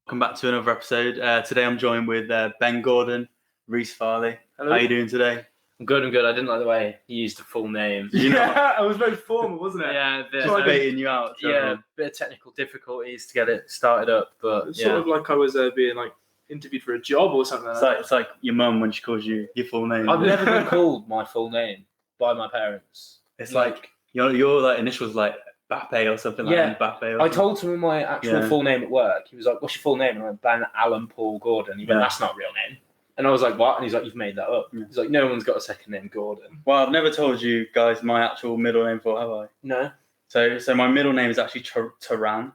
Welcome back to another episode. Today I'm joined with Ben Gordon, Reese Farley. Hello. How are you doing today? I'm good. I didn't like the way he used the full name. Did you not? It was very formal, wasn't it? Yeah, Just baiting you out. a bit of technical difficulties to get it started up, but It's sort of like I was being interviewed for a job or something. It's like your mum when she calls you your full name. I've never been called my full name by my parents. It's like your initials like Bappe or something like that. Bappe. Or I something. told him my actual full name at work. He was like, "What's your full name?" And I went, "Ben Alan Paul Gordon." He went, "That's not a real name." And I was like, "What?" And he's like, "You've made that up." He's like, "No one's got a second name Gordon." Well, I've never told you guys my actual middle name before, have I? No. So my middle name is actually Taran.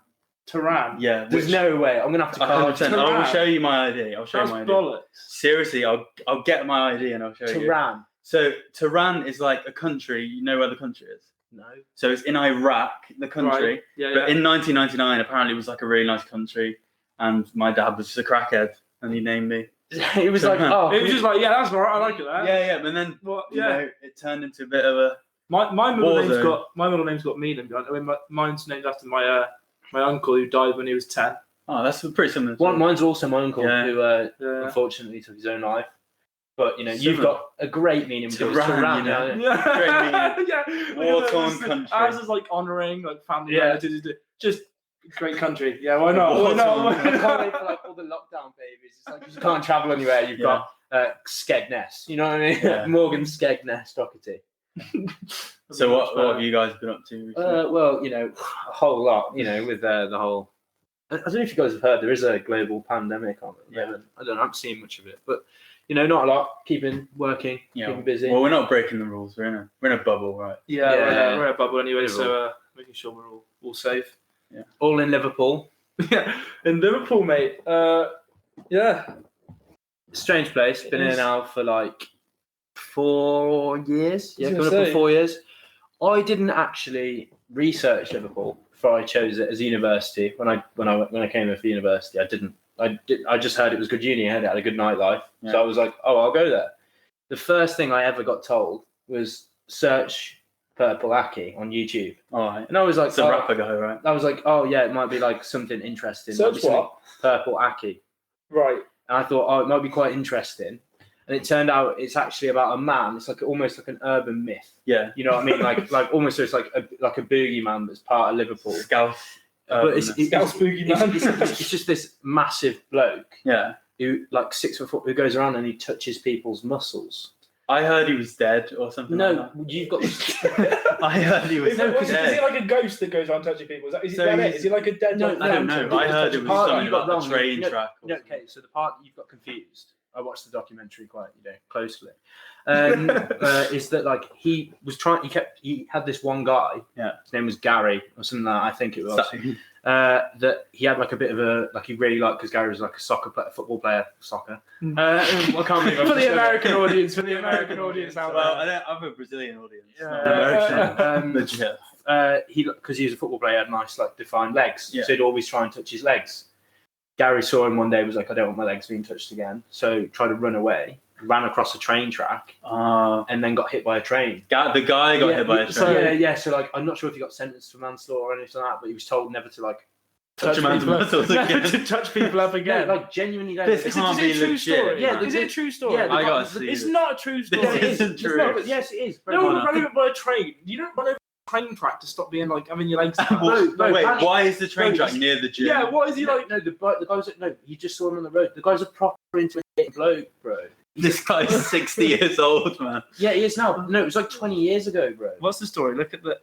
Taran? Yeah. There's no way. I'm gonna have to call 100%. I will show you my ID. I'll show you my ID. Bollocks. Seriously, I'll get my ID and I'll show you. Taran. So Tehran is like a country. You know where the country is? No. So it's in Iraq, the country. Right. Yeah, But in 1999, apparently it was like a really nice country, and my dad was just a crackhead, and he named me. He was like, "Oh." It was just like, yeah, that's all right. I like it. That. Yeah. But then, you know, it turned into a bit of a. My middle name's got meaning. I mean, mine's named after my uncle who died when he was 10. Oh, that's pretty similar. Mine's also my uncle who unfortunately took his own life. But you've got a great meaning with Tehran. Yeah. War-torn country. Ours is like honouring like family relatives. Just great country. Yeah, why not? I can't wait for all the lockdown babies. It's like you just can't travel anywhere. You've got Skegness. You know what I mean? Yeah. Morgan Skegness Doherty. So what have you guys been up to recently? Well, a whole lot. With the whole. I don't know if you guys have heard there is a global pandemic on at the moment. I haven't seen much of it, but. Not a lot. Keeping working, keeping busy. Well, we're not breaking the rules. We're in a bubble, right? Yeah, we're in a bubble anyway, so making sure we're all safe. Yeah. All in Liverpool. Yeah, in Liverpool, mate. Strange place. Been here now for 4 years. Yeah, coming up say. for 4 years. I didn't actually research Liverpool before I chose it as a university. When I came here for university, I didn't. I just heard it was good uni. I heard it had a good nightlife. Yeah. So I was like, oh, I'll go there. The first thing I ever got told was search Purple Aki on YouTube. All right. And I was like, it's a rapper guy, right? I was like, oh, yeah, it might be something interesting. Search what? Purple Aki. Right. And I thought, oh, it might be quite interesting. And it turned out it's actually about a man. It's almost like an urban myth. Yeah. You know what I mean? Like almost so it's like a boogeyman that's part of Liverpool. Scouse. But it's boogeyman. It's just this massive bloke. Yeah. Who 6 foot who goes around and he touches people's muscles. I heard he was dead or something. No, you've got. I heard he was dead. Is he like a ghost that goes around touching people? Is he like a dead? No, I don't know. I heard it was something about the train track. Okay, so the part you've got confused. I watched the documentary quite closely. Is that he was trying? He had this one guy. Yeah. His name was Gary or something like that. I think it was. That he had a bit of a he really liked because Gary was a football player. Soccer. I can't believe for the American audience. For the American audience out there. Well, I have a Brazilian audience. Legit. Because he was a football player, had nice defined legs. Yeah. So he'd always try and touch his legs. Gary saw him one day, was like, I don't want my legs being touched again. So tried to run away, ran across a train track, and then got hit by a train. The guy got hit by a train. So I'm not sure if he got sentenced for manslaughter or anything like that, but he was told never to touch a man's muscles again. Never to touch people up again. No, genuinely. This can't be legit. Story? Yeah, is it a true story? Yeah, I gotta see it's it. not a true story. This isn't true. Yes, it is. No one ran over by a train. You don't run over a train track to stop being having your legs. Wait, why is the train track near the gym? Yeah, what is he like? No, the guy's you just saw him on the road. The guy's a proper intimidating bloke, bro. This guy's 60 years old, man. Yeah, he is now. But no, it was 20 years ago, bro. What's the story? Look at the.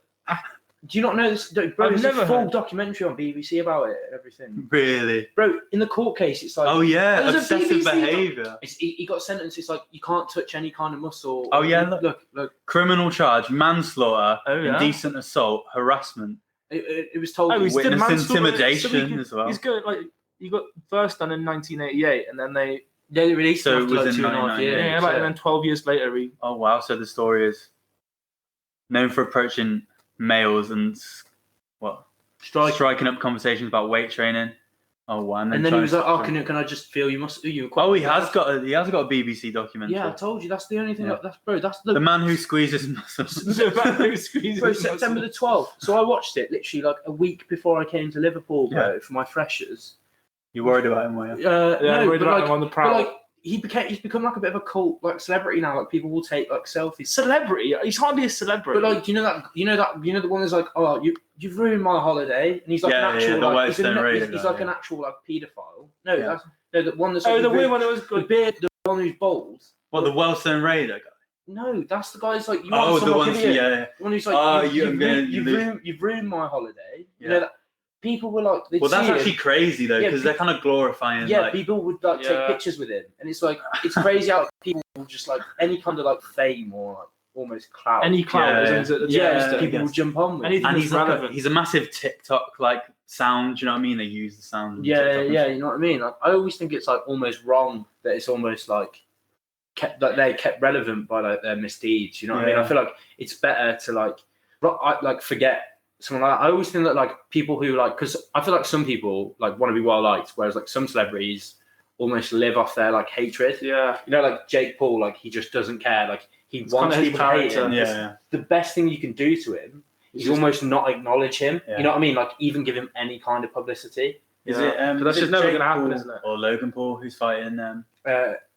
Do you not know this? Bro, I've there's never a full heard. Documentary on BBC about it and everything. Really? Bro, in the court case, it's Oh yeah, there's a obsessive BBC behaviour. He got sentenced. It's you can't touch any kind of muscle. Oh yeah, look. Criminal charge: manslaughter, Oh, yeah. indecent assault, harassment. It was told. He's Witness done manslaughter, intimidation as well. He's good. He got first done in 1988, and then they released So him it after was in 2.5 years. and then 12 years later he. Oh wow! So the story is known for approaching males and striking up conversations about weight training. Oh wow! And then he was like, "Oh, can I just feel you muscle? You." Oh, he has got a BBC documentary. Yeah, I told you. That's the only thing. Yeah. That's the man who squeezes muscles. Bro, September the 12th. So I watched it literally a week before I came to Liverpool, bro, for my freshers. You worried about him, were you? Yeah, no, worried but about like, him on the but prowl. like he's become like a bit of a cult like celebrity now. Like people will take like selfies. Celebrity? He's hardly a celebrity. But like, you know the one that's like, oh, you've ruined my holiday, and he's like an actual the like, he's Wellstone like an actual like paedophile. No, Yeah. the one that's the weird one that was the good. beard, the one who's bald. What, the Wellstone Raider guy? No, that's the guy who's like, The one who's like, you've ruined my holiday. Yeah. You know that people were like, Well, that's actually crazy though, because they're kind of glorifying. Yeah, like, people would like take pictures with him, and it's like it's crazy how people just like any kind of like fame or like almost clout. Any clout, people will jump on with. And he's a massive TikTok like sound. Do you know what I mean? They use the sound. You know what I mean. Like I always think it's like almost wrong that it's almost like they're kept relevant by like their misdeeds. You know what I mean? I feel like it's better to like forget someone like that. I always think that like people who like, because I feel like some people like want to be well liked, whereas like some celebrities almost live off their like hatred. Yeah. You know, like Jake Paul, like he just doesn't care. Like he wants people to hate him. Yeah. The best thing you can do to him is almost not acknowledge him. Yeah. You know what I mean? Like even give him any kind of publicity. Is it? But that's just never going to happen, isn't it? Or Logan Paul who's fighting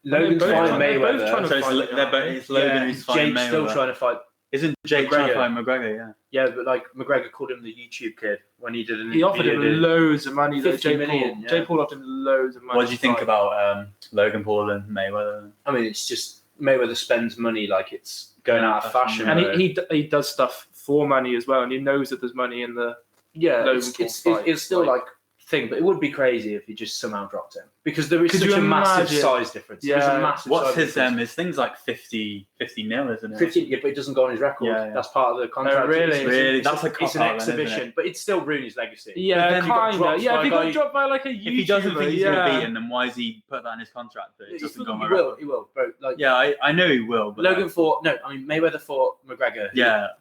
Logan's fighting Mayweather. It's Logan who's fighting Jake's Mayweather. still trying to fight. Isn't Jake trying to fight McGregor? Yeah. Yeah, but like McGregor called him the YouTube kid when he did an He offered him loads of money. 50 million. Jake Paul offered him loads of money. What do you think about Logan Paul and Mayweather? I mean, it's just Mayweather spends money like it's going out of fashion. And he does stuff for money as well, and he knows that there's money in the it's still like thing, but it would be crazy if he just somehow dropped him because there is such a massive size difference. Yeah. There's a massive What's size his difference. his thing's like 50 nil, isn't it? 50, yeah, but it doesn't go on his record. Yeah. That's part of the contract. Really? That's it's an exhibition, but it's still ruined his legacy. Yeah, kind of. Yeah, if he got dropped by like a YouTuber, if he doesn't think he's going to beat him, then why has he put that in his contract? That it doesn't go on my record? He will, bro. Like, yeah, I know he will. But Logan Mayweather fought McGregor.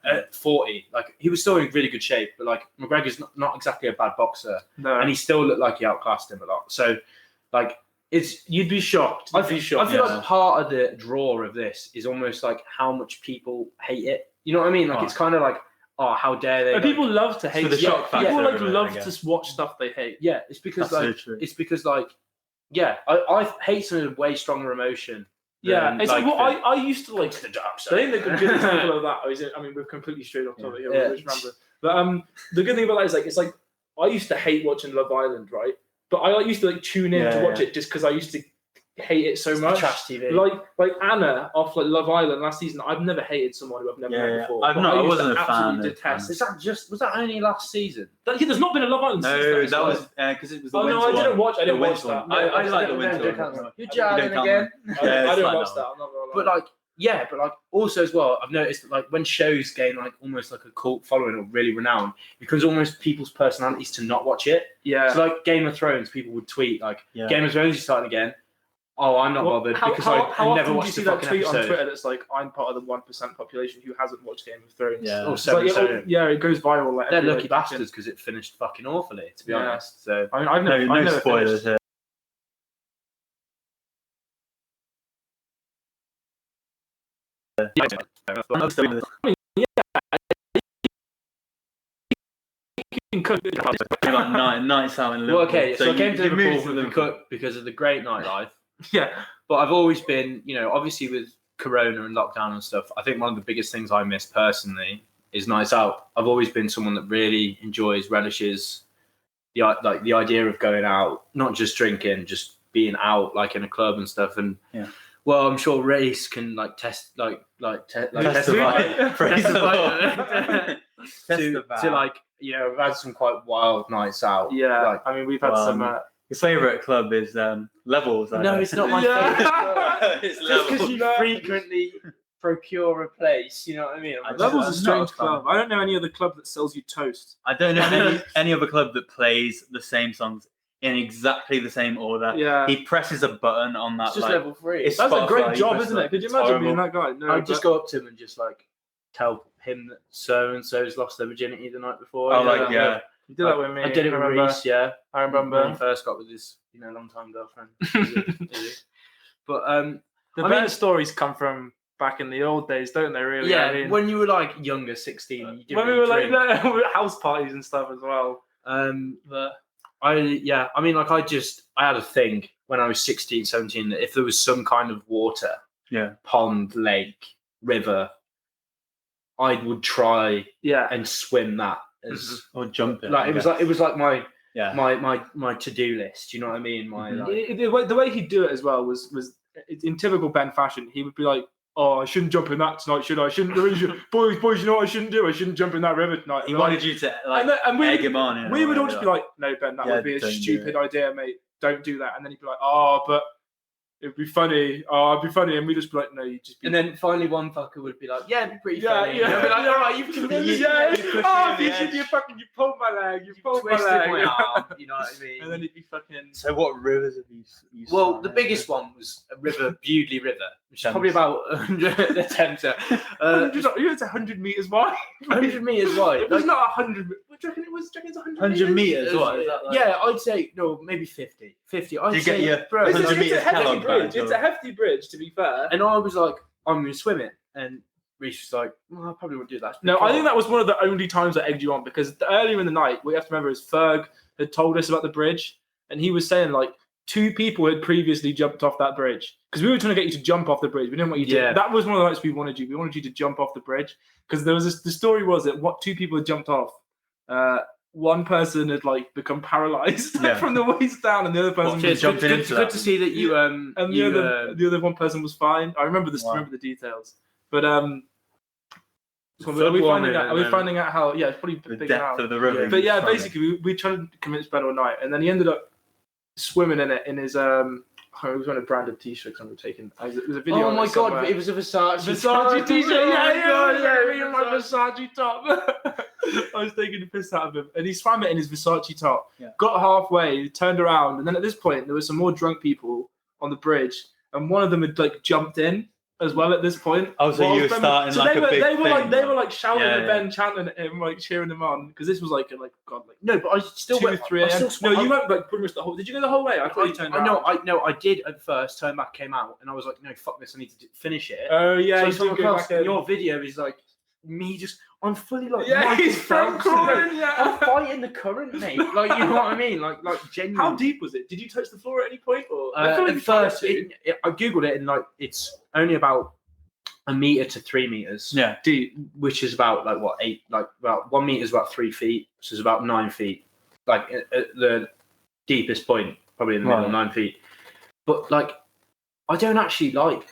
At 40. Like he was still in really good shape, but like McGregor's not exactly a bad boxer, and he still looked like he outclassed him a lot. So, like. You'd be shocked. I feel like part of the draw of this is almost like how much people hate it. You know what I mean? Like it's kind of like, oh, how dare they? But people love to hate. The shock factor. People like love to watch stuff they hate. Yeah, it's because That's I hate some of way stronger emotion. Yeah, it's like I used to like the dark side. I think the good example of that is, I mean, we're completely straight off topic here. But the good thing about that is like I used to hate watching Love Island, right? But I used to like tune in to watch it just because I used to hate it so much. Trash TV. Like Anna off like Love Island last season. I've never hated someone who I've never met before. I wasn't a fan. Detest. Was that only last season? There's not been a Love Island. No, that was because it was. Oh no, I didn't watch that. I like the winter one. You're jarring again. I don't watch that. I'm not gonna lie. But like also as well, I've noticed that like when shows gain like almost like a cult following or really renowned, it becomes almost people's personalities to not watch it. Yeah. So like Game of Thrones, people would tweet like Game of Thrones is starting again. Oh, I'm not bothered because I never watched the fucking tweet episode. on Twitter that's like I'm part of the 1% population who hasn't watched Game of Thrones. Yeah. Or 7%. It goes viral. Like, they're lucky bastards because it finished fucking awfully, to be honest. So I mean, I've never spoilers here. Nights out in Liverpool. Well, okay, so I came to Liverpool because of the great nightlife. Yeah, but I've always been, obviously with Corona and lockdown and stuff, I think one of the biggest things I miss personally is nights out. I've always been someone that really relishes the idea of going out, not just drinking, just being out like in a club and stuff. And well, I'm sure Race can testify to I've had some quite wild nights out. Yeah, I mean we've had some. Your favourite club is Levels. No, it's not my favourite club. It's just because you frequently procure a place, you know what I mean? Levels is a strange club. I don't know any other club that sells you toast. I don't know any other club that plays the same songs in exactly the same order. Yeah. He presses a button on that. It's just level 3. That's a great job, isn't it? Could you imagine being that guy? No, I'd just go up to him and just tell him that so and so's lost their virginity the night before. You did that with me. I did it with Reese, I remember when he first got with his long-time girlfriend. But the better stories come from back in the old days, don't they? Really? Yeah, I mean, when you were younger, 16. When we were house parties and stuff as well. But I mean, like I had a thing when I was 16, 17 that if there was some kind of water, pond, lake, river, I would try and swim that as or jump it. Like it was like my to-do list. You know what I mean? The way he'd do it as well was in typical Ben fashion. He would be like, "Oh, I shouldn't jump in that tonight, should I? Boys, you know what I shouldn't do? I shouldn't jump in that river tonight." He wanted you to egg him on. We would all just be like, "No, Ben, that would be a stupid idea, mate. Don't do that." And then he'd be like, "Oh, but it'd be funny. Oh, it'd be funny." And we'd just be like, "No, you just." And then finally, one fucker would be like, "Yeah, it'd be pretty funny." Yeah. And be like, "All right, you've convinced me." You pulled my leg. You pulled my leg. My arm. You know what I mean? And then he'd be fucking. So, what rivers have you? Well, the biggest one was a river, Bewdley River, which is probably about 100 the Thames. It's 100 meters wide. 100 meters wide. It was not 100. Do you reckon it was? Do you reckon it's 100 meters? What is that like? Yeah, I'd say no, maybe 50. 50. I'd you say, get your bro, 100 meters Kellogg bridge. It's a hefty bridge, to be fair. And I was like, I'm going to swim it. And Reece was like, well, I probably wouldn't do that. No, I think that was one of the only times I egged you on, because earlier in the night, what you have to remember is Ferg had told us about the bridge, and he was saying like 2 people had previously jumped off that bridge, because we were trying to get you to jump off the bridge. We didn't want you to. Yeah. That was one of the nights we wanted you. We wanted you to jump off the bridge, because there was the story was that 2 people had jumped off. One person had like become paralyzed from the waist down, and the other person was jumping into good to see that you and the other one person was fine. I remember this. Remember the details, but so are we finding out how? Yeah, it's probably the depth of the river. But yeah, basically we tried to convince Ben all night, and then he ended up swimming in it in his he was wearing a branded t-shirt. I'm taking. It was a video. Oh my god! It was a Versace t-shirt. Yeah, my Versace top. I was taking the piss out of him, and he swam it in his Versace top. Yeah. Got halfway, turned around, and then at this point there were some more drunk people on the bridge, and one of them had like jumped in as well at this point. Oh, so you were starting like a big thing. They were like shouting at Ben, chanting at him, like cheering him on, because this was like God, like no, but I still 2, 3 a.m. No, you went like pretty much the whole. Did you go the whole way? I thought you turned around. I did at first. Turned back, came out, and I was like, no, fuck this, I need to finish it. Oh yeah, so your video is like me just. I'm fully like he's from crying. I'm fighting the current, mate. Like you know what I mean? Like genuinely. How deep was it? Did you touch the floor at any point? Or at first, I googled it, and like it's only about 1 meter to 3 meters. Yeah, deep, which is about like what 8? Like about 1 meter is about 3 feet, which is about 9 feet. Like at the deepest point, probably in the middle, 9 feet. But like, I don't actually like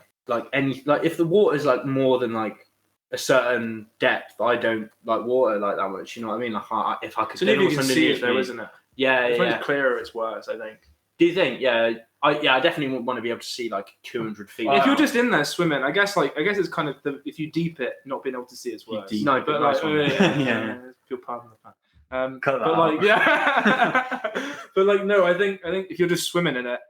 any like if the water's like more than like a certain depth, I don't like water like that much. You know what I mean? Like if I could. So maybe you can see it though, isn't it? Yeah, if it's clearer, it's worse. I think. Do you think? Yeah, I definitely want to be able to see like 200 feet. If you're just in there swimming, I guess it's kind of if you deep it, not being able to see it's worse. No, but like feel pardon the fact. But like no, I think if you're just swimming in it,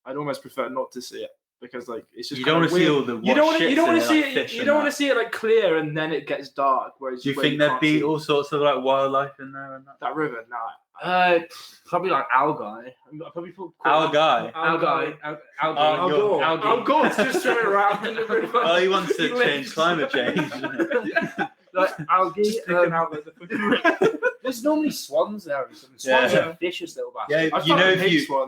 I'd almost prefer not to see it. Because like it's just you don't want to see all the you don't want to see it. You don't want to see it like clear and then it gets dark. Whereas do you think there'd be all sorts of like wildlife in there and that river? No. Probably like algae. Probably algae. Algae just swimming around in the river. Oh, he wants to change climate change. Like algae sticking out like the there's normally swans there. Swans are vicious little bastards. Yeah, you know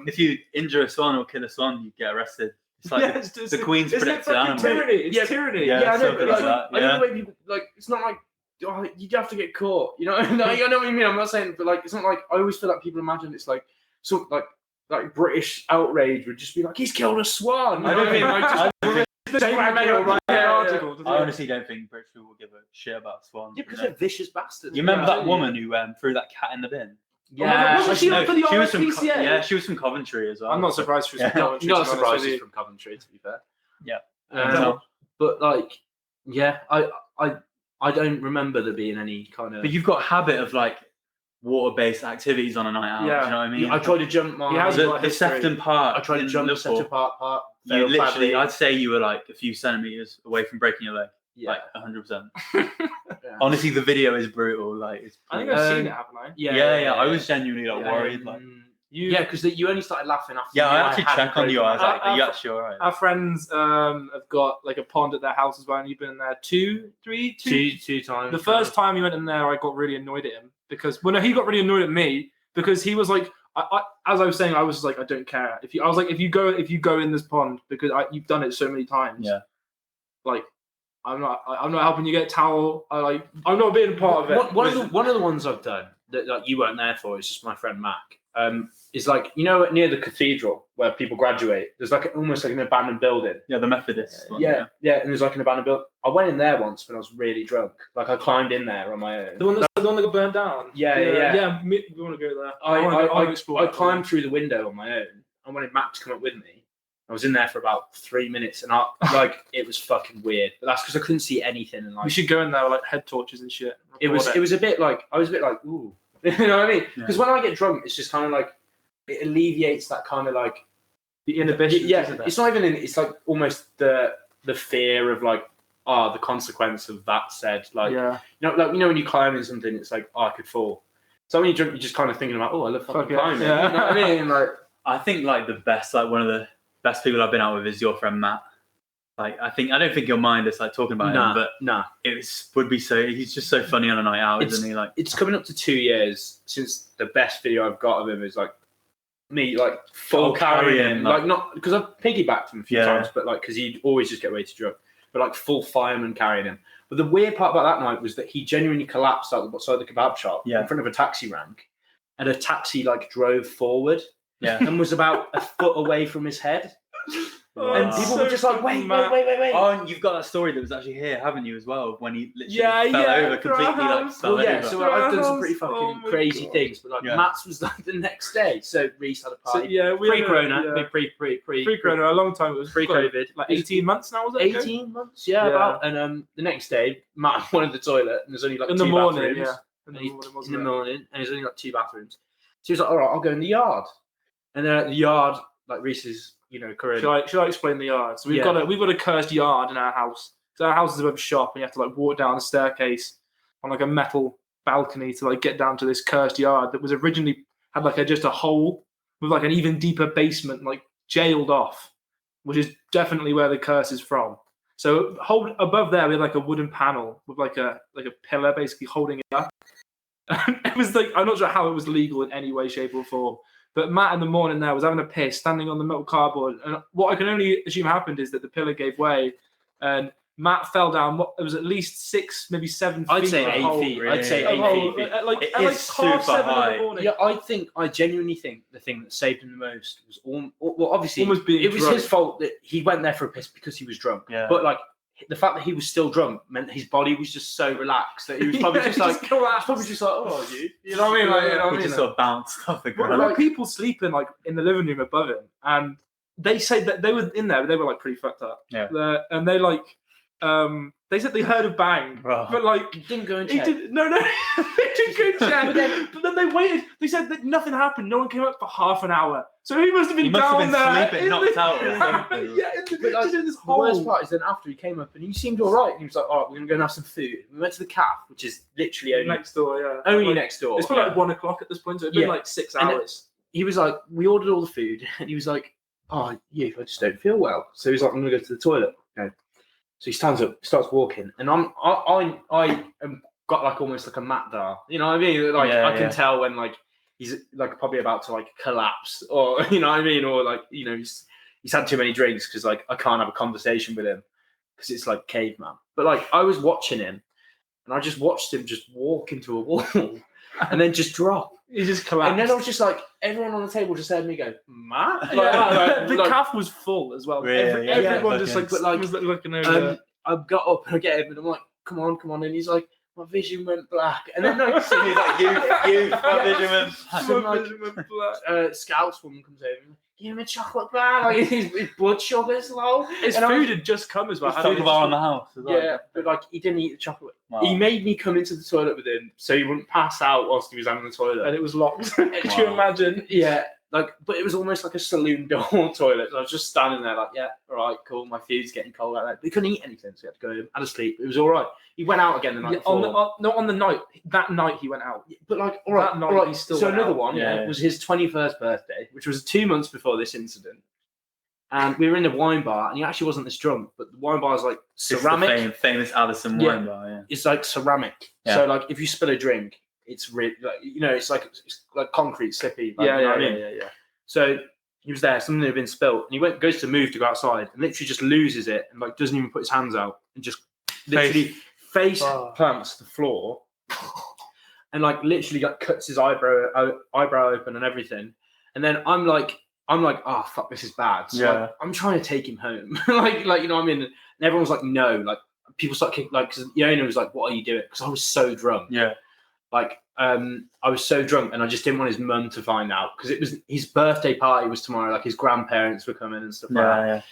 if you injure a swan or kill a swan, you get arrested. It's like the Queen's protected animal. It's tyranny. Yeah, I know. But I know the way people like. It's not like you have to get caught. You know. No, you know what I mean. I'm not saying, but like, it's not like I always feel like people imagine it's like some like British outrage would just be like he's killed a swan. I don't think. I honestly don't think British people will give a shit about swans. Yeah, because they're vicious bastards. You remember that woman who threw that cat in the bin? Yeah, wasn't she for the RSPCA? Yeah, she was from Coventry as well. I'm not surprised she was from Coventry. Not surprised she's from Coventry, to be fair. Yeah. But like, yeah, I don't remember there being any kind of. But you've got a habit of like water-based activities on a night out. Yeah. Do you know what I mean? I tried to jump the Sefton Park. I tried to jump the Sefton Park. You literally, I'd say you were like a few centimeters away from breaking your leg. Yeah. Like 100%. Honestly, the video is brutal. Like, it's I think I've seen it, haven't I? Yeah. I was genuinely worried. Like, because you only started laughing after. Yeah, I actually checked on you. I was like, "Are you actually alright?" Our friends have got like a pond at their house as well, and you've been in there two times. The first time you went in there, I got really annoyed at him because he got really annoyed at me because he was like, as I was saying, I was like, I don't care. If you go in this pond because you've done it so many times. Yeah. Like, I'm not helping you get a towel. I'm not being a part of it. One of the ones I've done that like you weren't there for is just my friend Mac. Is like, you know, near the cathedral where people graduate, there's like almost like an abandoned building. Yeah, the Methodist one. Yeah, and there's like an abandoned building. I went in there once when I was really drunk. Like I climbed in there on my own. The one that got burned down. Yeah. We want to go there. I climbed through the window on my own. I wanted Mac to come up with me. I was in there for about 3 minutes, and it was fucking weird. But that's because I couldn't see anything. And like, we should go in there with like head torches and shit. It was a bit like ooh, you know what I mean? Because when I get drunk, it's just kind of like it alleviates that kind of like the inhibition. Yeah, it's not even. It's like almost the fear of like the consequence of that said. Like you know when you climb in something, it's like I could fall. So when you drink, you're just kind of thinking about I love fucking climbing. Yeah. You know what I mean? Like I think like the best one of the best people I've been out with is your friend Matt. Like I don't think you'll mind us like talking about him, but would be so. He's just so funny on a night out, isn't he? Like it's coming up to 2 years since the best video I've got of him is like me like full carrying him, like not because I've piggybacked him a few times, but like because he'd always just get way too drunk, but like full fireman carrying him. But the weird part about that night was that he genuinely collapsed outside the kebab shop in front of a taxi rank, and a taxi like drove forward and was about a foot away from his head. And people were just like, wait. Oh, and you've got that story that was actually here, haven't you, as well? When he literally fell over completely, like fell over. So I've done some pretty fucking crazy things, but like Matt's was like the next day. So Reese had a party. So, pre-corona, pre-corona, a long time. It was pre-COVID, like 18 months now, was it? 18 months, about. And the next day, Matt wanted the toilet, and there's only like in two the morning, bathrooms. In the morning, and there's only like 2 bathrooms. So he was like, all right, I'll go in the yard. And then at the yard, like Reese's, current. Should I explain the yard? So we've got a cursed yard in our house. So our house is above a shop, and you have to like walk down a staircase on like a metal balcony to like get down to this cursed yard that was originally had like just a hole with like an even deeper basement, like jailed off, which is definitely where the curse is from. So above there we had like a wooden panel with like a pillar basically holding it up. It was like I'm not sure how it was legal in any way, shape, or form. But Matt in the morning there was having a piss, standing on the metal cardboard. And what I can only assume happened is that the pillar gave way and Matt fell down. It was at least 6, maybe 7 feet. I'd say 8 feet. Really. I'd say 8 feet. It's super high. Yeah, I genuinely think the thing that saved him the most was obviously it was his fault that he went there for a piss because he was drunk. Yeah. But like the fact that he was still drunk meant his body was just so relaxed that he was probably just like, oh, you know what I mean? Like, you know what I mean? Just sort of bounced off the ground. Like people sleeping like in the living room above him, and they say that they were in there, but they were like pretty fucked up. Yeah. And they like, they said they heard a bang, but like he didn't go and check. They didn't go check. but then they waited. They said that nothing happened. No one came up for half an hour. So he must have been down there. Sleeping, knocked out or something. The worst part is then after he came up and he seemed all right. And he was like, all right, we're going to go and have some food. We went to the calf, which is literally only next door, Only next door. It's probably like 1 o'clock at this point, so it'd been like 6 hours. He was like, we ordered all the food. And he was like, I just don't feel well. So he was like, I'm going to go to the toilet. Okay. So he stands up, starts walking. And I am got like almost like a mat there. You know what I mean? Like I can tell when like he's like probably about to like collapse, or you know what I mean, or like he's had too many drinks because like I can't have a conversation with him because it's like caveman. But like I was watching him, and I just watched him just walk into a wall and then just drop. He just collapsed. And then I was just like, everyone on the table just heard me go, Matt. The calf was full as well. Really? Everyone just like was looking over. I got up and I get him, and I'm like, come on, and he's like, my vision went black. And then like, so he's like, my vision went black. Scouts woman comes over and give him a chocolate bar. Like his blood sugar's low. His food had just come as well. Food bar in the house as well. Yeah, but like he didn't eat the chocolate. Wow. He made me come into the toilet with him so he wouldn't pass out whilst he was having the toilet. And it was locked. Could you imagine? Yeah. Like, but it was almost like a saloon door toilet. So I was just standing there like, yeah, all right, cool. My food's getting cold like that. But he couldn't eat anything, so he had to go home. Had to sleep. It was all right. He went out again the night before. On the night. That night he went out. But like, all right, that night he still so went another out. one was his 21st birthday, which was 2 months before this incident. And we were in the wine bar, and he actually wasn't this drunk, but the wine bar is like ceramic. It's the famous Addison wine bar, It's like ceramic. Yeah. So like, if you spill a drink, it's really like, it's like concrete, slippy. Like, Yeah. So he was there, something had been spilt, and he goes to move to go outside, and literally just loses it, and like doesn't even put his hands out, and just literally face plants the floor, and like literally like cuts his eyebrow open and everything. And then I'm like, oh fuck, this is bad. So like, I'm trying to take him home, like you know what I mean. And everyone's like, no, like people start kicking, like because the owner was like, what are you doing? Because I was so drunk. Yeah. Like I was so drunk, and I just didn't want his mum to find out, because it was his birthday party was tomorrow. Like his grandparents were coming and stuff like that.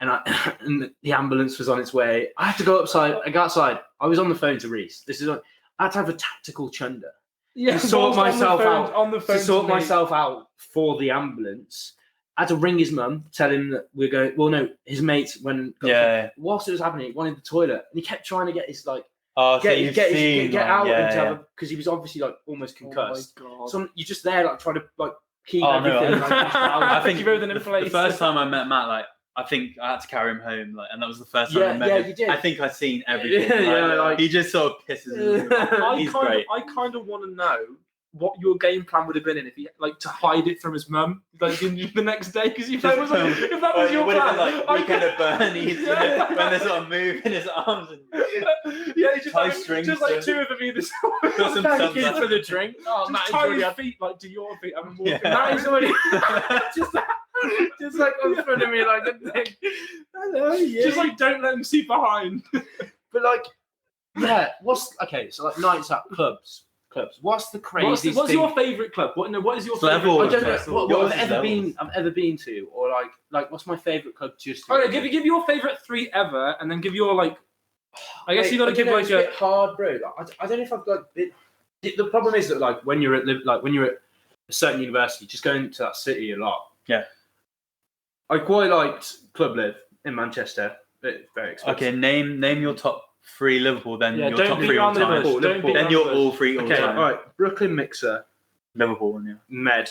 Yeah. And the ambulance was on its way. I had to go outside. I was on the phone to Reese. I had to have a tactical chunder. Yeah, to sort myself out for the ambulance. I had to ring his mum, tell him that we're going. Well, no, his mates whilst it was happening, he wanted the toilet, and he kept trying to get his like. Get out because he was obviously like almost concussed. Oh my God. So you're just there like trying to like keep everything. No, I think the first time I met Matt, like I think I had to carry him home, like, and that was the first time I met him. You did. I think I've seen everything. He just sort of pisses me. He's great. I kind of want to know what your game plan would have been if he like to hide it from his mum like the next day, because if that was your plan, like Weekend at Bernie's when they're sort of moving his arms and tie strings, just like two of them either side. Thank you for the drink. Just tie your feet like to your feet. I'm walking. Matt is already just like in front of me like a thing. Hello, just like don't let him see behind. But like, so like nights at clubs. What's the craziest? What's your favourite club? What is your level? I don't know what I've ever been to, or like what's my favourite club? Okay, give your favourite 3 ever, and then give your like. I guess you got to give like a bit hard, bro. Like, I don't know if I've got. The problem is that like when you're at a certain university, just going to that city a lot. Yeah. I quite liked Club Live in Manchester. It's very expensive. Okay, name your top 3 Liverpool, then your top 3 all time. Liverpool. Then you're all 3 all time. All right. Brooklyn Mixer, Liverpool, Med,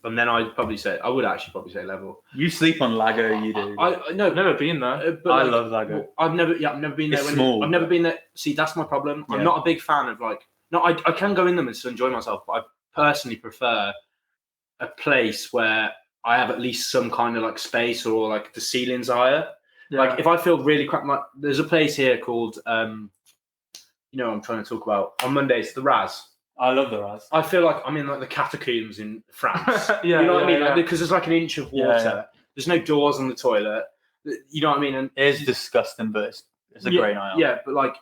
and then I would actually probably say Level. You sleep on Lago, you do. I've never been there. But I love Lago. I've never been there. It's small. I've never been there. See, that's my problem. I'm not a big fan of like. No, I can go in them and still enjoy myself, but I personally prefer a place where I have at least some kind of like space, or like the ceiling's higher. Yeah. Like if I feel really crap, like there's a place here called, I'm trying to talk about on Mondays, the Raz. I love the Raz. I feel like I'm in like the catacombs in France. You know what I mean? Like, because there's like an inch of water. Yeah. There's no doors on the toilet. You know what I mean? And it is disgusting, but it's a great night out. Yeah, but like,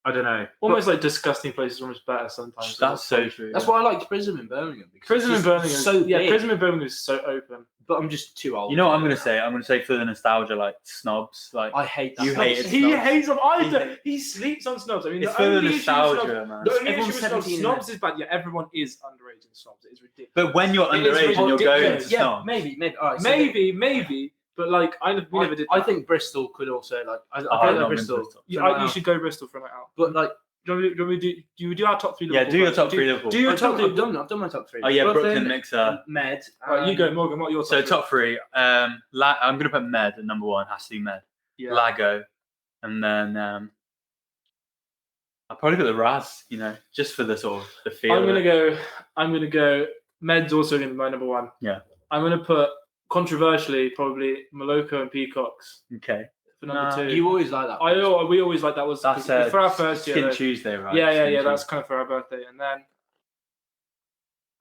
I don't know. Almost like disgusting places are almost better sometimes. That's so true. That's why I liked Prism in Birmingham. Prism in Birmingham is so big. Prism in Birmingham is so open. But I'm just too old. You know what I'm going to say? I'm going to say for the nostalgia, like snobs. Like I hate that. You hate it. He hates them. He sleeps on snobs. I mean, it's for the nostalgia, man. The only issue with snobs is bad. Yeah, everyone is underage in snobs. It is ridiculous. But when you're underage and you're going to snobs, maybe. All right, maybe. But like, we never did. I think Bristol could also like. I love Bristol. You should go Bristol for a night out. But like. Do we do our top 3 Liverpool? Yeah, do your top 3 Liverpool. Do your top 3. I've done my top 3. Oh yeah, Brooklyn Mixer, Med. Right, you go, Morgan. What are your top 3? So top 3. I'm going to put Med at number 1. Has to be Med. Yeah. Lago, and then I'll probably put the Raz. Just for the sort of the feel. I'm gonna go. Med's also going to be my number 1. Yeah. I'm gonna put, controversially, probably Moloko and Peacocks. Okay. For number 2. You always like that. We always like that. Was for our first year. Skin Tuesday, right? Yeah. That's kind of for our birthday, and then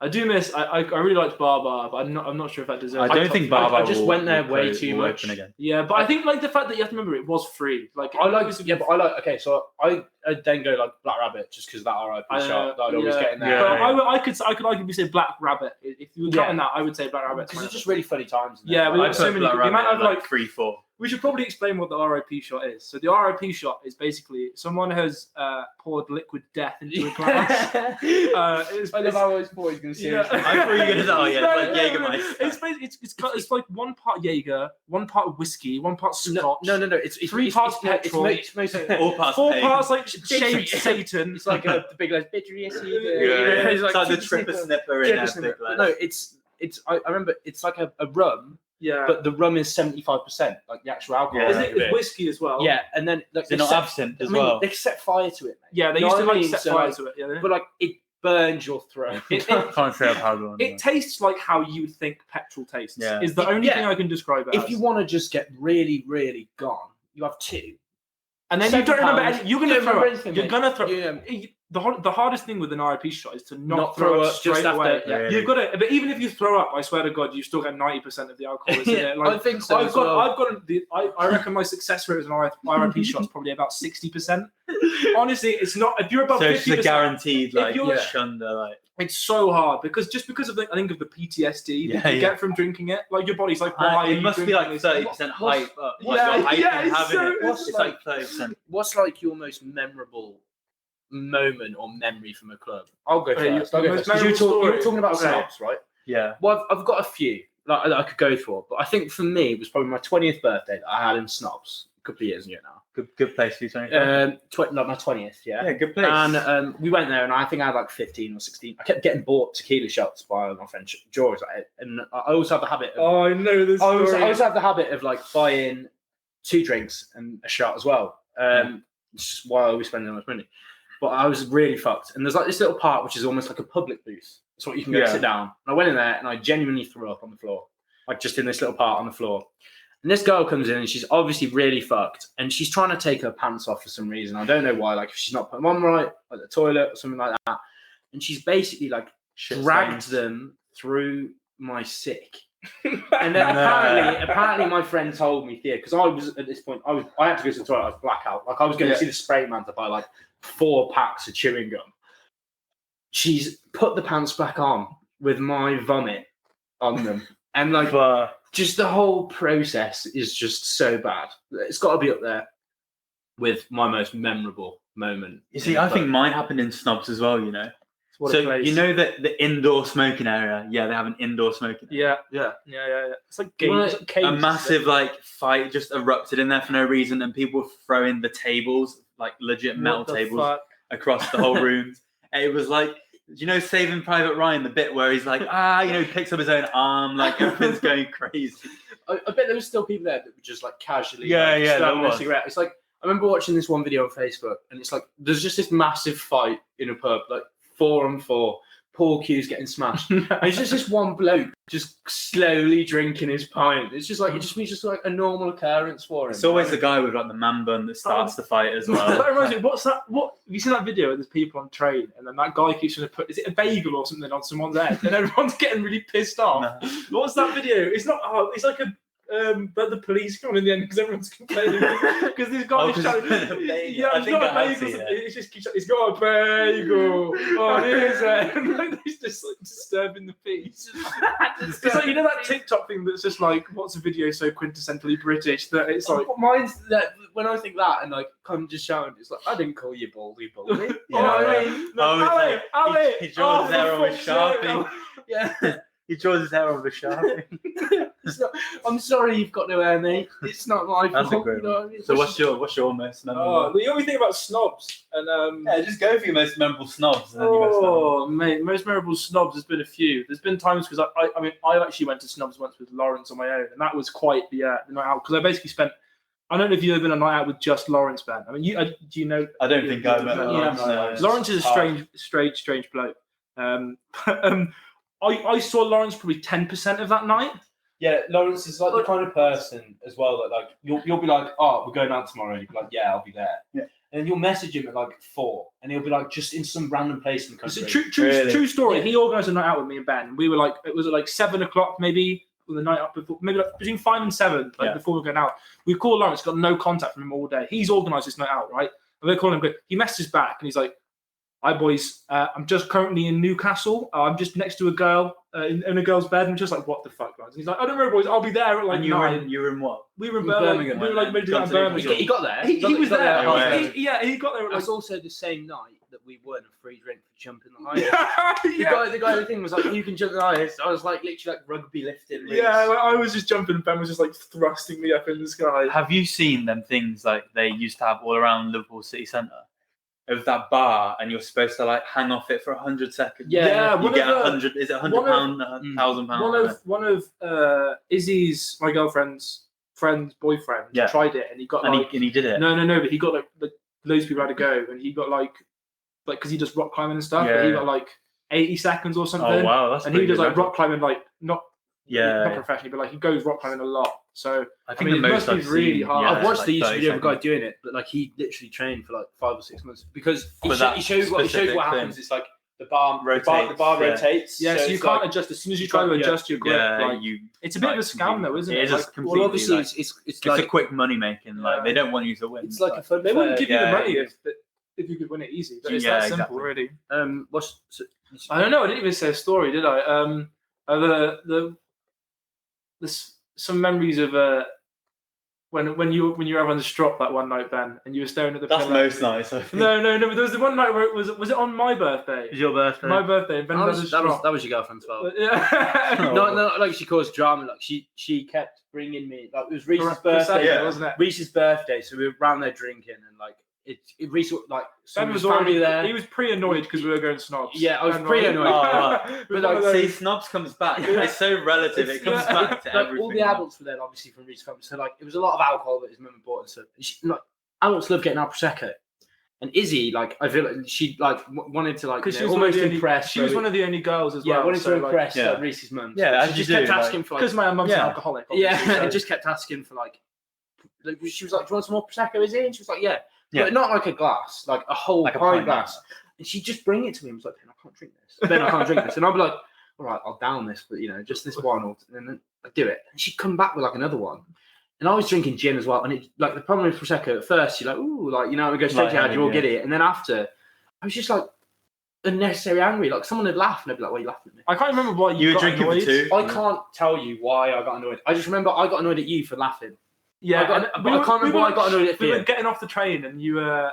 I do miss. I really liked Bar, but I'm not sure if that deserves. I don't think Bar. I just went there way too much. Again. Yeah, but I think like the fact that you have to remember it was free. Like but I like. Okay, so I then go like Black Rabbit just because that RIP shot that I'd always get in there. Yeah. But I could arguably say Black Rabbit. If you were counting that, I would say Black Rabbit because it's just really funny times. Yeah, we had so many. The amount of like 3-4. We should probably explain what the RIP shot is. So the RIP shot is basically someone has poured liquid death into a glass. I love how I always thought he was going to say it. I thought you were going to say, it's like Jägermeister. It's like 1 part Jaeger, 1 part whiskey, 1 part Scotch. No. It's 3 parts petrol. All parts 4 parts like shaved Satan. It's like the big like bittery. It's like the Tripper Snipper in Epic. No, it's. I remember it's like a rum. Yeah. But the rum is 75%, like the actual alcohol. Isn't it? It's whiskey as well. Yeah, and then like, they're not absinthe as well. They set fire to it. Mate. Yeah, they used to like set fire to it. Yeah, but like it burns your throat. Can't say how it tastes like how you would think petrol tastes. Yeah. Is the only thing I can describe it as. If you want to just get really, really gone, you have 2. And then you don't remember anything. You're going to throw up. Anything, You're going to throw up. The hardest thing with an RIP shot is to not throw up straight away. Yeah. You've got to, but even if you throw up, I swear to God, you still get 90% of the alcohol. Isn't it? Like, I think so. I reckon my success rate as an RIP shot is probably about 60%. Honestly, it's not. If you're above 50%, so it's a guaranteed shunder. Like it's so hard because of the, I think of the PTSD that you get from drinking it. Like your body's like, why? It must be like 30% hype up. It's like 30%. What's like your most memorable moment or memory from a club? I'll go first. You're talking about snobs, right? Yeah. Well, I've got a few that I could go for, but I think for me it was probably my 20th birthday that I had in Snobs a couple of years ago now. Good place for you, Tony. Like my 20th, yeah. Yeah, good place. And we went there, and I think I had like 15 or 16. I kept getting bought tequila shots by my friend George, and I also have the habit of. Oh, I know this story. I also have the habit of like buying 2 drinks and a shot as well. It's just why I always spend so much money. But I was really fucked. And there's like this little part which is almost like a public booth. It's what you can go sit down. And I went in there and I genuinely threw up on the floor. Like just in this little part on the floor. And this girl comes in and she's obviously really fucked. And she's trying to take her pants off for some reason. I don't know why. Like if she's not putting them on right, like the toilet or something like that. And she's basically like dragged them through my sick. And then apparently my friend told me, Thea, because I was at this point, I had to go to the toilet, I was blackout. Like I was going to see the spray man to buy like 4 packs of chewing gum. She's put the pants back on with my vomit on them. And like just the whole process is just so bad. It's got to be up there with my most memorable moment. You see, I think mine happened in Snobs as well, you know. So you know that the indoor smoking area, they have an indoor smoking area. Yeah. It's like games, a massive like fight just erupted in there for no reason, and people were throwing the tables, like legit metal tables, across the whole room. And it was like, do you know Saving Private Ryan, the bit where he's like, picks up his own arm, like everything's going crazy. I bet there was still people there that were just like casually smoking a cigarette. It's like I remember watching this one video on Facebook, and it's like there's just this massive fight in a pub, like 4-on-4. Paul Q's getting smashed. And it's just this one bloke just slowly drinking his pint. It's just like it just means just like a normal occurrence for him. It's always the guy with like the man bun that starts the fight as well. That reminds me, what's that? What have you seen that video where there's people on train and then that guy keeps trying to put, is it a bagel or something on someone's head and everyone's getting really pissed off? No. What's that video? It's not. It's like a. But the police come in the end because everyone's complaining because this guy is trying to. I think I have seen it. It's just he's got a bagel on his head. Like, he's just like disturbing the peace. It's like, you know that TikTok thing that's just like, what's a video so quintessentially British that it's like. Mine's that when I think that and like I'm just shouting, it's like I didn't call you baldy. You know what I mean? Ali, he draws his hair on with Sharpie. Yeah. He draws his hair on with Sharpie. I'm sorry you've got no hair, mate. It's not my fault. You know what I mean? So what's your most memorable? The only thing about Snobs and just go for your most memorable Snobs. And then mate, most memorable Snobs. There's been a few. There's been times because I actually went to Snobs once with Lawrence on my own, and that was quite the night out because I basically spent. I don't know if you've ever been on a night out with just Lawrence, Ben. I mean, do you know? I don't think I've met Lawrence. No. Lawrence is a strange bloke. I saw Lawrence probably 10% of that night. Yeah, Lawrence is like the kind of person as well that like you'll be like, oh, we're going out tomorrow. And you'll be like, yeah, I'll be there. Yeah. And then you'll message him at like 4, and he'll be like just in some random place in the country. It's a true story. Yeah. He organised a night out with me and Ben. And we were like, it was at like 7 o'clock maybe, or the night up before, maybe like between 5 and 7, before we were going out. We called Lawrence, got no contact from him all day. He's organised this night out, right? And we're calling him. He messages back, and he's like, hi boys, I'm just currently in Newcastle. I'm just next to a girl in a girl's bed. And just like, what the fuck, man? And he's like, I don't know, boys. I'll be there at like 9. You were in what? We were in Birmingham. We were like maybe in Birmingham. He got there. He was there. He got there. That's also the same night that we won a free drink for jumping the highest. The guy thing was like, you can jump the highest. I was like literally like rugby lifting. Yeah, like, I was just jumping and Ben was just like thrusting me up in the sky. Have you seen them things like they used to have all around Liverpool city centre? of that bar, and you're supposed to like hang off it for 100 seconds. Yeah, you get 100. Is it £100? £1,000? One of Izzy's, my girlfriend's friend's boyfriend, tried it, and he got and he did it. No, but he got like loads of people had to go, and he got like because he does rock climbing and stuff. But he got like 80 seconds or something. Oh wow, that's and he does like rock climbing, like not not professionally, but like he goes rock climbing a lot. So I think it must be really hard. I've watched like the YouTube video of a guy seconds. doing it, but like he literally trained for like 5 or 6 months because he that shows what happens. It's like the bar rotates. Yeah, so you can't adjust as soon as you try to adjust your grip. It's a bit of a scam though, isn't it? It is like, completely. Well, obviously, it's like a quick money making. Like they don't want you to win. It's like a fun. They wouldn't give you the money if you could win it easy. But it's that simple, really. I don't know. I didn't even say a story, did I? Some memories of when you were having the strop that one night, Ben, and you were staring at the pillar. That's most nights. I think. No. But there was the one night where was it on my birthday? It was your birthday. My birthday. And Ben that was your girlfriend's fault. Yeah. No, like she caused drama. Like she kept bringing me. Like it was Reese's birthday, wasn't it? Reese's birthday, so we were around there drinking, and like Reese like Ben was already there. He was pre-annoyed because we were going snobs. Yeah, I was pre-annoyed. But like, see, snobs comes back. It's so relative. It comes back to everything. All the adults were there, obviously, from Reese's family. So like, it was a lot of alcohol that his mum bought and stuff. Like, adults love getting out prosecco. And Izzy, like, I feel like she like wanted to like almost impress. She was one of the only girls as well. Yeah, wanted to impress Reese's mum. Yeah, she just kept asking for because my mum's an alcoholic. Yeah, and just kept asking for like she was like, "Do you want some more prosecco, Izzy?" And she was like, "Yeah." But not like a glass, like a whole pint glass. And she'd just bring it to me and was like, "Ben, I can't drink this. Ben, I can't drink this." And I'd be like, "All right, I'll down this, but just this one." And then I'd do it. And she'd come back with like another one. And I was drinking gin as well. And it, like the problem with prosecco, at first you're like, "Ooh," like it goes straight to your head, you all get it. And then after, I was just like unnecessarily angry. Like someone would laugh and I'd be like, "Why are you laughing at me?" I can't remember why you were drinking for two. I can't tell you why I got annoyed. I just remember I got annoyed at you for laughing. Yeah, I can't remember why I got annoyed at Theo. We were getting off the train and you were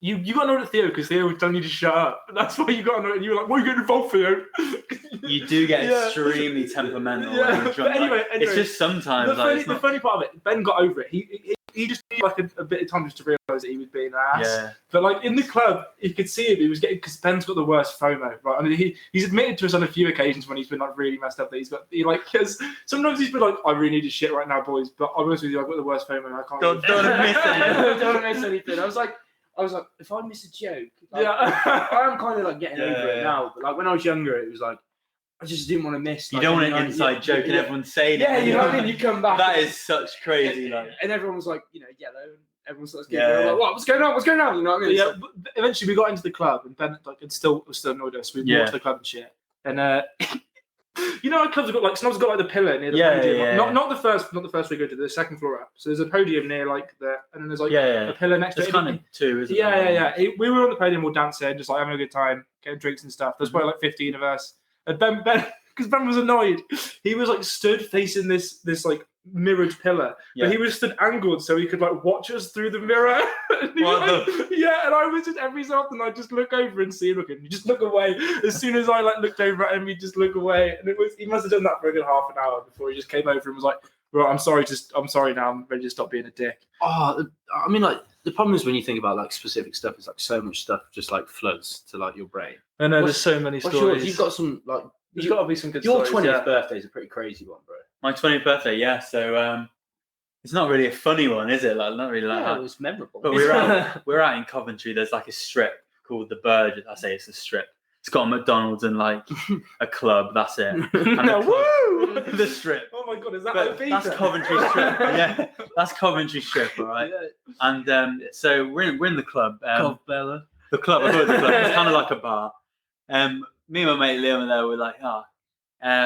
you got annoyed at Theo because Theo was telling you to shut up. That's why you got annoyed. And you were like, "Why are you getting involved, Theo?" You do get extremely temperamental. When you're drunk. But anyway, it's just sometimes. The funny part of it, Ben got over it. He just needed like a bit of time just to realise that he was being an ass. Yeah. But like in the club, you could see him. He was getting because Ben's got the worst FOMO, right? I mean, he's admitted to us on a few occasions when he's been like really messed up that because sometimes he's been like, "I really need to shit right now, boys." But I'm honest with you, I've got the worst FOMO. I can't. Don't miss anything. Don't miss anything. I was like, if I miss a joke, I'm kind of like getting over it now. But like when I was younger, it was like I just didn't want to miss. You don't want an inside joke and everyone's saying it. Yeah, you know what I mean. You come back. That is such crazy. And everyone was like, yellow. And everyone starts getting like, "What's going on? What's going on?" You know what I mean? Yeah. But eventually, we got into the club, and Ben was still annoyed us. We walked to the club and shit. And our clubs have got like snobs got like the pillar near the podium. Yeah. Not the first we go to, the second floor up. So there's a podium near like there, and then there's like a pillar next to it. It's kind of two, isn't it? Yeah. We were on the podium, all dancing, just like having a good time, getting drinks and stuff. There's probably like 15 of us. And Ben, because Ben was annoyed, he was like stood facing this like mirrored pillar, but he was stood angled so he could like watch us through the mirror. And I was just every so often I'd just look over and see him looking. You just look away. As soon as I like looked over at him, he'd just look away. And he must have done that for a good half an hour before he just came over and was like, "Right, I'm sorry now. I'm ready to stop being a dick." Oh, I mean, like the problem is when you think about like specific stuff, it's like so much stuff just like floods to like your brain. I know there's so many stories. You've got some like. There's got to be some good your stories. Your 20th birthday is a pretty crazy one, bro. My 20th birthday, yeah. So it's not really a funny one, is it? Like not really like that. It was memorable. But we're out in Coventry. There's like a strip called the Burge. I say it's a strip. It's got a McDonald's and like a club. That's it. And Woo! The strip. Oh my god, is that but like that's Coventry strip. Yeah, that's Coventry strip, all right. And so we're in the club. Bella. The club. I thought the club. It's kind of like a bar. Me and my mate Liam and there were like,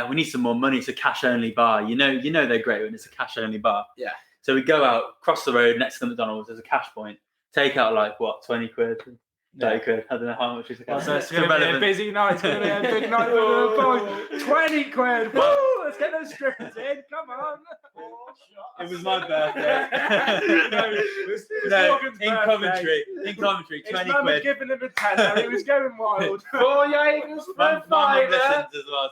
we need some more money. It's a cash only bar. You know they're great when it's a cash only bar. Yeah. So we go out, cross the road next to the McDonald's. There's a cash point. Take out like what, 20 quid, 30 quid. I don't know how much is a cash. So it's going to be a busy night. It's going to be a big night for the 20 quid. Woo! Let's get those strippers in. Come on. It was my birthday. No, in Coventry, 20 quid. Was giving him a tenner. He was going wild. 4 Jaegers for a fiver. My mum listens as well.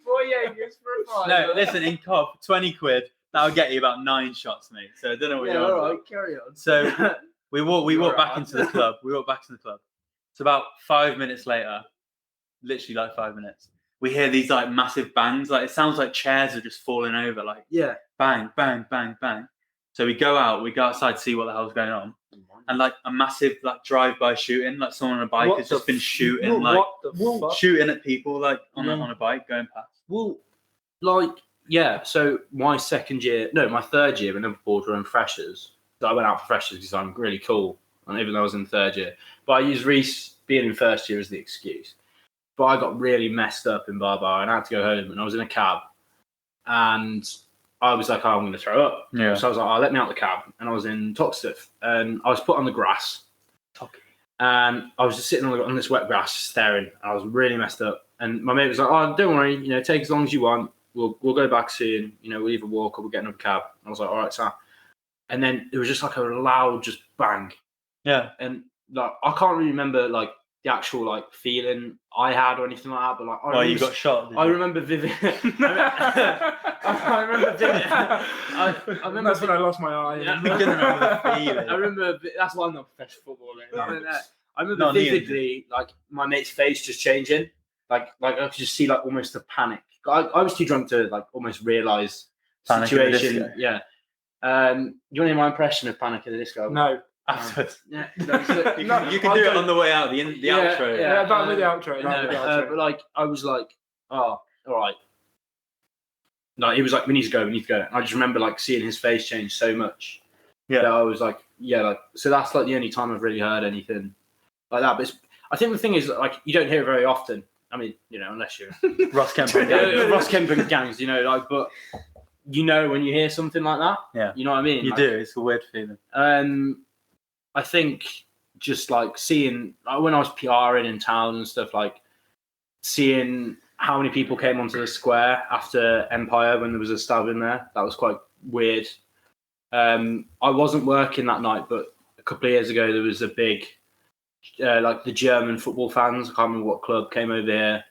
4 Jaegers for a fiver. No, listen, in Cov, 20 quid. That'll get you about 9 shots, mate. So I don't know what you're on. All right, carry on. So We walk back into the club. It's about 5 minutes later, literally like 5 minutes. We hear these like massive bangs. Like it sounds like chairs are just falling over. Like bang, bang, bang, bang. So we go outside to see what the hell's going on, and like a massive like drive-by shooting. Like someone on a bike has just been shooting, shooting at people like on a bike going past. Well, so my third year in Liverpool were in freshers. So I went out for freshers because I'm really cool, and even though I was in third year, but I used Reese being in first year as the excuse. But I got really messed up in Bar and I had to go home, and I was in a cab, and I was like, I'm going to throw up. Yeah. So I was like, let me out the cab, and I was in Toxteth, and I was put on the grass, and I was just sitting on this wet grass staring. I was really messed up, and my mate was like, don't worry, take as long as you want. We'll go back soon. We'll either walk or we'll get another cab. And I was like, all right, Sam. And then it was just like a loud, just bang. Yeah. And like I can't really remember like the actual like feeling I had or anything like that, but like you got shot. I remember vivid. I remember vivid. I remember that's when I lost my eye. Yeah. I didn't remember the feeling. I remember that's why I'm not a professional footballer. I remember vividly like my mate's face just changing. Like I could just see like almost the panic. I was too drunk to like almost realise the situation. Yeah. You want to hear my impression of Panic at the Disco? No. Afterwards. Yeah. You can do it on the way out, the outro. Yeah, about with the outro. But like, I was like, oh, all right. No, he was like, we need to go. And I just remember like seeing his face change so much. Yeah. That I was like, so that's like the only time I've really heard anything like that. But I think the thing is, like, you don't hear it very often. I mean, unless you're Ross Kemp and gangs, but when you hear something like that, you know what I mean? You do. It's a weird feeling. I think just like seeing when I was PRing in town and stuff, like seeing how many people came onto the square after Empire when there was a stabbing there, that was quite weird. I wasn't working that night, but a couple of years ago there was a big like the German football fans, I can't remember what club, came over here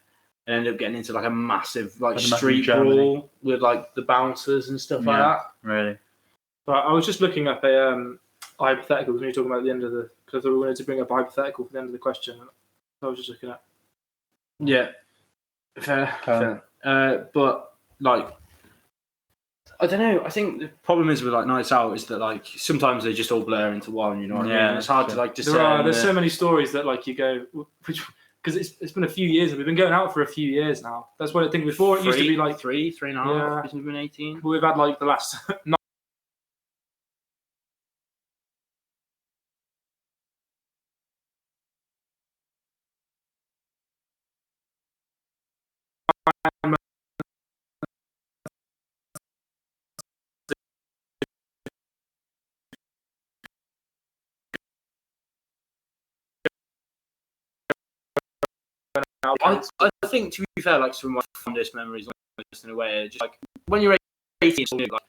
and ended up getting into like a massive like street brawl with like the bouncers and stuff like that. Really? But I was just looking up a hypothetical when you were talking about the end of because I thought we wanted to bring up a hypothetical for the end of the question. I was just looking at. Yeah. Fair. But like, I don't know. I think the problem is with like nights out is that like sometimes they just all blur into one. You know what I mean? And it's hard to like discern. There's so many stories that like you go, because it's been a few years and we've been going out for a few years now. That's what I think. Before it used to be like three and a half. It's been 18. We've had like the last. I think, to be fair, like some of my fondest memories, almost in a way, just like when you're 18, like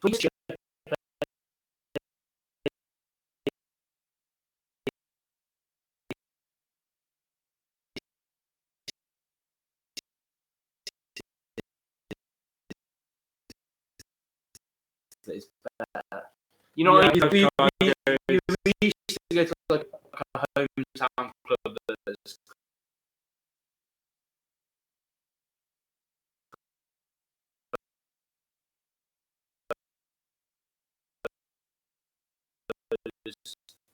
it's better. You know, we used to go to like a hometown club that's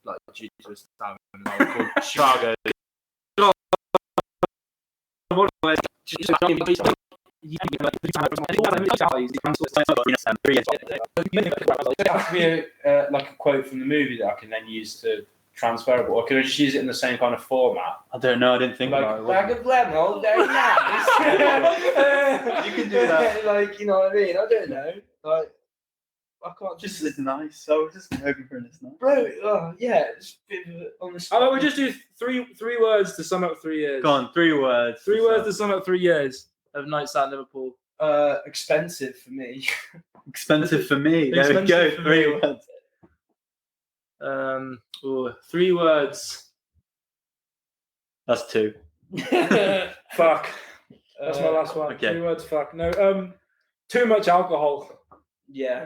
like due to a town called Chicago. Like a quote from the movie that I can then use to transferable, or can I just use it in the same kind of format? I don't know. I didn't think like, about it. Bag of Lemon, very nice. You can do that. Like, you know what I mean? I don't know. Like, I can't just. It's nice. So I was just hoping for this night. Bro, yeah. It's a bit on the spot. How about we just do three words to sum up 3 years? Go on, 3 words. 3 words to sum up 3 years of nights at Liverpool. Expensive for me. Expensive for me. There we go. 3 words. 3 words. That's 2. Fuck. That's my last one. Okay. 3 words. Fuck. No. Too much alcohol. Yeah.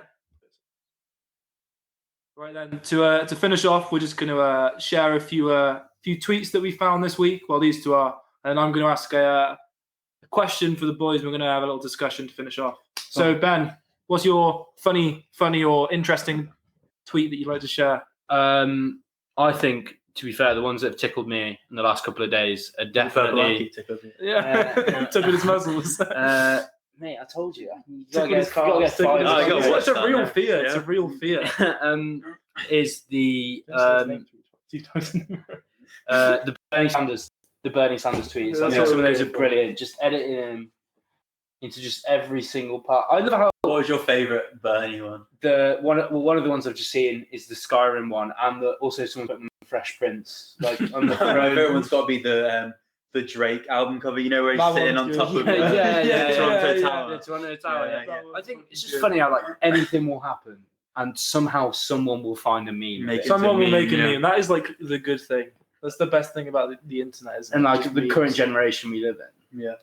Right then, to finish off, we're just going to share a few tweets that we found this week. Well, these two are, and I'm going to ask a question for the boys. We're going to have a little discussion to finish off. So, Ben, what's your funny or interesting tweet that you'd like to share? I think, to be fair, the ones that have tickled me in the last couple of days are definitely. Tickled his muscles. Mate, I told you. It's a real fear. It's a real fear. Is the Bernie Sanders tweets. I think some of those are brilliant. Just editing them into just every single part. I love how. What was your favourite Bernie one? One of the ones I've just seen is the Skyrim one, and also someone put Fresh Prince. Like on the my favourite one's got to be the Drake album cover. You know where he's sitting on top of the Toronto Tower. I think it's just funny how like anything will happen, and somehow someone will find a meme. Someone will make a meme. That is like the good thing. That's the best thing about the internet, isn't it? And like the current generation we live in. Yeah.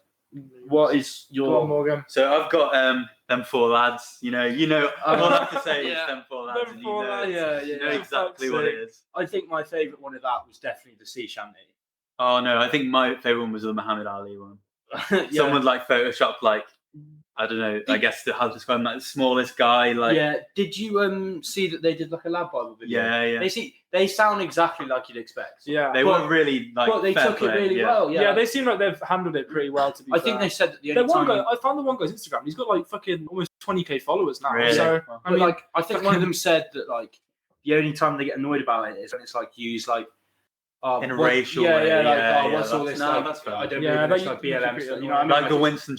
What is your? Go on, Morgan. So I've got them four lads. You know. All I have to say is them four lads. Them four lads. You know exactly what it is. I think my favourite one of that was definitely the sea shanty. Oh no, I think my favourite one was the Muhammad Ali one. Someone like photoshopped like, I don't know, I guess how to describe him, like the smallest guy. Like, yeah. Did you see that they did like a lab Bible video? Yeah. They sound exactly like you'd expect. Yeah, they weren't really like. But they took it really well. Yeah, they seem like they've handled it pretty well. To be fair. I think they said that the only time I found the one guy's Instagram. He's got like fucking almost 20k followers now. Really? So I mean, like, I think one of them said that like the only time they get annoyed about it is when it's like used like. In a racial way. What's all this? No, that's fair. I don't really like BLM stuff. You know what I mean? Like a Winston.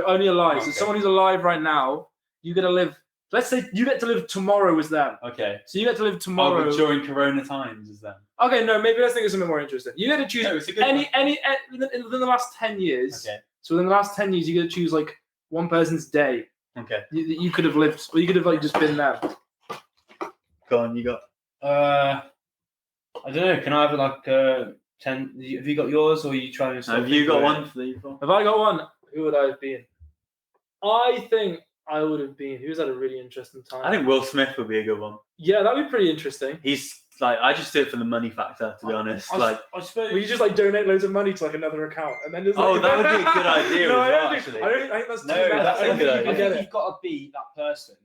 Only alive. So someone who's alive right now, you get to live. Let's say you get to live tomorrow as them. Okay. So you get to live tomorrow. But during Corona times as them. Okay, no, maybe let's think of something more interesting. You get to choose any within the last 10 years. Okay. So within the last 10 years, you get to choose like one person's day. Okay. You could have lived, or you could have like just been there. Go on, you got. I don't know. Can I have like 10? Have you got yours, or are you trying to? Have you got one for the? Have I got one? Who would I have been? I think I would have been. Who's had a really interesting time? I think Will Smith would be a good one. Yeah, that'd be pretty interesting. He's like, I just do it for the money factor, to be honest. I suppose. Well, you just like donate loads of money to like another account, and then just. Like, that would be a good idea. No, I think that's too bad. That's a good idea. I think you've got to be that person.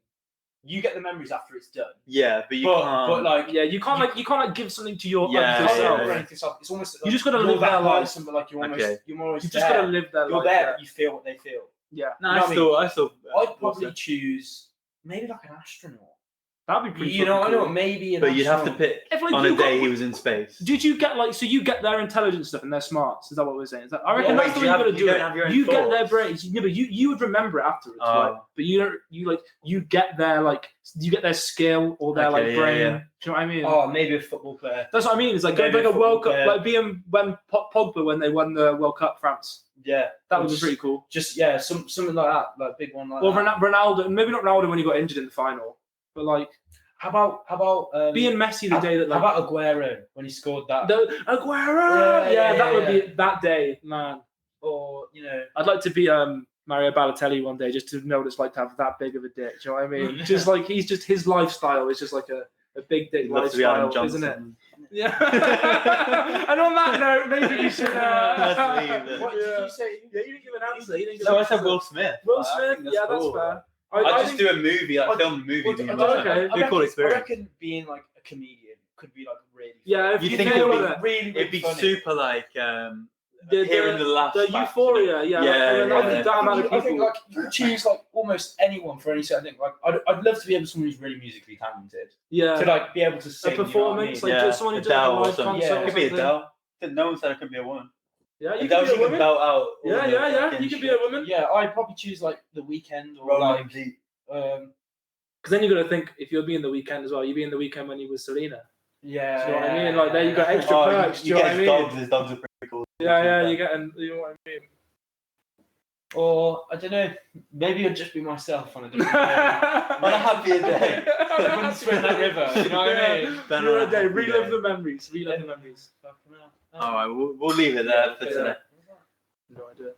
You get the memories after it's done. Yeah, but you can't. But like, you can't give something to your yourself. It's almost you just got to live their life. But like you're almost you just got to live their life. You're there, but you feel what they feel. Yeah. No, I still. I'd probably choose maybe like an astronaut. That'd be pretty. You know, cool. I know maybe. But you'd have to pick on a day he was in space. Did you get like so? You get their intelligence stuff and their smarts. Is that what we're saying? Is that, I reckon that's the way you got to do it. You get their brains. Yeah, but you would remember it afterwards, right? But you don't. You get their like. You get their skill or their brain. Yeah. Do you know what I mean? Oh, maybe a football player. That's what I mean. It's like a World Cup, like being when Pogba when they won the World Cup, France. Yeah, that would be pretty cool. Just something like that, like big one like. Well, Ronaldo, maybe not Ronaldo when he got injured in the final, but like. How about being Messi the day that? How about Aguero when he scored that? Aguero, that would be that day, man. Or I'd like to be Mario Balotelli one day just to know what it's like to have that big of a dick. Do you know what I mean? Just like his lifestyle is just like a big dick lifestyle, isn't it? Yeah. And on that note, maybe we should. What did you say? Yeah, you didn't give an answer. So I said Will Smith. Will Smith, yeah, that's fair. I just do a movie, film a movie. Okay. Be a cool experience. I reckon being like a comedian could be like really. Yeah, if you think it'd be super like hearing the laughs. The euphoria, that amount of people. I think like you could choose like almost anyone for any certain thing. Like I'd love to be able to someone who's really musically talented. Yeah. To like be able to sing. A performance, just someone who does a live concert. Yeah, it could be Adele. No one said it could be a woman. Yeah, you could be a woman. Belt out. Yeah. You could be a woman. Yeah, I'd probably choose like The Weeknd or like. Because then you got to think if you're being The Weeknd as well, you'd be in The Weeknd when you were Selena. Yeah. Do you know what I mean? Like there you got extra perks. Do you know what I mean? His dogs are pretty Yeah, you know what I mean. Or I don't know, maybe I'd just be myself on a different day. On a happier day. I wouldn't swim that river. You know what I mean? You're a day. Relive the memories. All right, we'll leave it there for today. No idea.